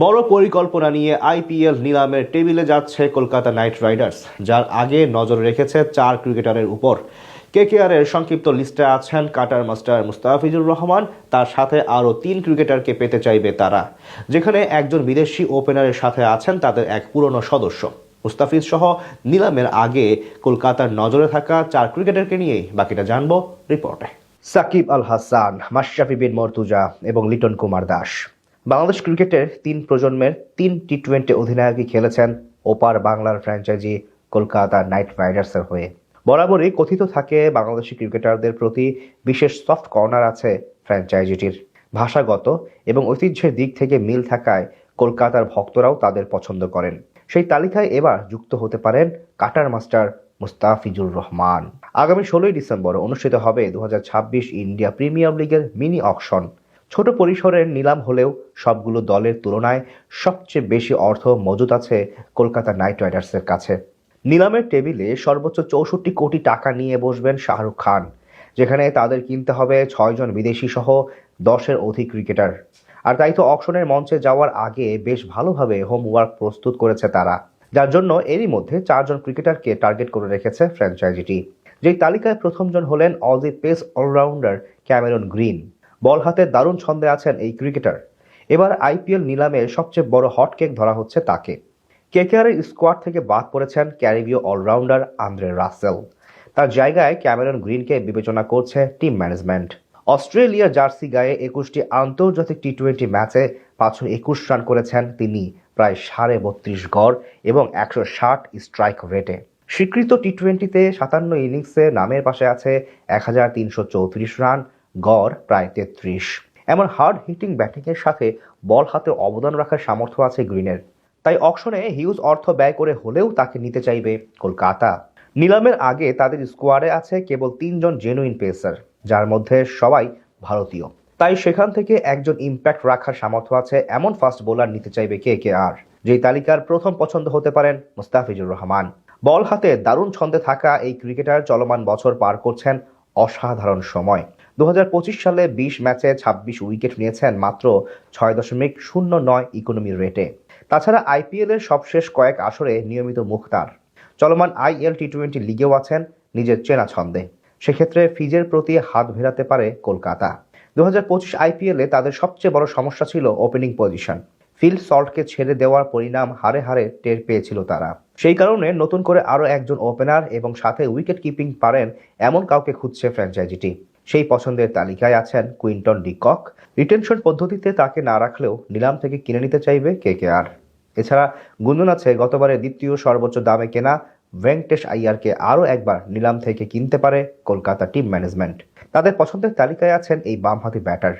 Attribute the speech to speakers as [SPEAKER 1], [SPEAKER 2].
[SPEAKER 1] বড় পরিকল্পনা নিয়ে আইপিএল নিলামের টেবিলে যাচ্ছে কলকাতা নাইট রাইডার্স, যার আগে নজর রেখেছে 4 ক্রিকেটারের উপর। কেকেআরের সংক্ষিপ্ত লিস্টে আছেন কাটার মাস্টার মুস্তাফিজুর রহমান, তার সাথে আরও 3 ক্রিকেটারকে পেতে চাইবে তারা, যেখানে একজন বিদেশি ওপেনারের সাথে আছেন তাদের এক পুরনো সদস্য। মুস্তাফিজ সহ নিলামের আগে কলকাতার নজরে থাকা 4 ক্রিকেটারকে নিয়েই বাকিটা জানবো রিপোর্টে। সাকিব আল হাসান, মাশরাফি বিন মর্তুজা এবং লিটন কুমার দাস বাংলাদেশ ক্রিকেটের 3 প্রজন্মের 3 টি-20 অধিনায়কই খেলেছেন ওপার বাংলার ফ্র্যাঞ্চাইজি কলকাতা নাইট রাইডার্সের হয়ে। বরাবরই কথিত থাকে বাংলাদেশি ক্রিকেটারদের প্রতি বিশেষ সফট কর্নার আছে ফ্র্যাঞ্চাইজিটির। ভাষাগত এবং ঐতিহ্যের দিক থেকে মিল থাকায় কলকাতার ভক্তরাও তাদের পছন্দ করেন। সেই তালিকায় এবার যুক্ত হতে পারেন কাটার মাস্টার মুস্তাফিজুর রহমান। আগামী 16 ডিসেম্বর অনুষ্ঠিত হবে 2026 ইন্ডিয়া প্রিমিয়ার লিগের মিনি অকশন। ছোট পরিসরের নিলাম হলেও সবগুলো দলের তুলনায় সবচেয়ে বেশি অর্থ মজুদ আছে কলকাতা নাইট রাইডার্সের কাছে। নিলামের টেবিলে সর্বোচ্চ 64 কোটি টাকা নিয়ে বসবেন শাহরুখ খান, যেখানে তাদের কিনতে হবে 6 জন বিদেশি সহ 10-এর অধিক ক্রিকেটার। আর তাই তো অকশনের মঞ্চে যাওয়ার আগে বেশ ভালোভাবে হোমওয়ার্ক প্রস্তুত করেছে তারা, যার জন্য এরই মধ্যে 4 জন ক্রিকেটারকে টার্গেট করে রেখেছে ফ্র্যাঞ্চাইজিটি। যেই তালিকায় প্রথমজন হলেন Aussie pace allrounder Cameron Green. Ball হাতে দারুণ ছন্দে আছেন এই ক্রিকেটার। এবার আইপিএল নিলামের সবচেয়ে বড় হটকেক ধরা হচ্ছে তাকে। কেকেআরের স্কোয়াড থেকে বাদ পড়েছেন ক্যারিবীয় অলরাউন্ডার আন্দ্রে রাসেল। তার জায়গায় ক্যামেরন গ্রিনকে বিবেচনা করছে টিম ম্যানেজমেন্ট। অস্ট্রেলিয়ার জার্সি গায়ে 21টি আন্তর্জাতিক টি-20 ম্যাচে 521 রান করেছেন তিনি, প্রায় 32.5 গড় এবং 160 স্ট্রাইক রেটে। স্বীকৃত টি-20তে 57 ইনিংসে নামের পাশে আছে 1334 রান, গড় প্রায় 33। এমন হার্ড হিটিং ব্যাটিংয়ের সাথে বল হাতে অবদান রাখার সামর্থ্য আছে গ্রিনের। তাই অকশনে হিউজ অর্থ ব্যয় করে হলেও তাকে নিতে চাইবে কলকাতা। নিলামের আগে তাদের স্কোয়াডে আছে কেবল 3 জন জেনুইন পেসার, যার মধ্যে সবাই ভারতীয়। তাই সেখান থেকে একজন ইম্প্যাক্ট রাখার সামর্থ্য আছে এমন ফাস্ট বোলার নিতে চাইবে কেকেআর। যেই তালিকার প্রথম পছন্দ হতে পারেন মুস্তাফিজুর রহমান। বল হাতে দারুণ ছন্দে থাকা এই ক্রিকেটার চলমান বছর পার করছেন অসাধারণ সময়। 2025 সালে 20 ম্যাচে 26 উইকেট নিয়েছেন মাত্র 6.09 ইকোনমি রেটে। তাছাড়া আইপিএল এর সবশেষ কয়েক আসরে নিয়মিত মুখ তার। চলমান আইএল টি-20 লিগেও আছেন নিজের চেনা ছন্দে। সেক্ষেত্রে ফিজের প্রতি হাত ভেড়াতে পারে কলকাতা। 2025 আইপিএলে তাদের সবচেয়ে বড় সমস্যা ছিল ওপেনিং পজিশন। ফিল সল্টকে ছেড়ে দেওয়ার পরিণাম হারে হারে টের পেয়েছিল তারা। সেই কারণে নতুন করে আরও একজন ওপেনার এবং সাথে উইকেট কিপিং পারেন এমন কাউকে খুঁজছে ফ্র্যাঞ্চাইজিটি। সেই পছন্দের তালিকায় আছেন কুইন্টন ডি কক। রিটেনশন পদ্ধতিতে তাকে না রাখলেও নিলাম থেকে কিনে নিতে চাইবে কেকেআর। এছাড়া গুঞ্জন আছে গতবারের দ্বিতীয় সর্বোচ্চ দামে কেনা ভেঙ্কটেশ আইয়ারকে আরও একবার নিলাম থেকে কিনতে পারে কলকাতা টিম ম্যানেজমেন্ট। তাদের পছন্দের তালিকায় আছেন এই বামহাতি ব্যাটার।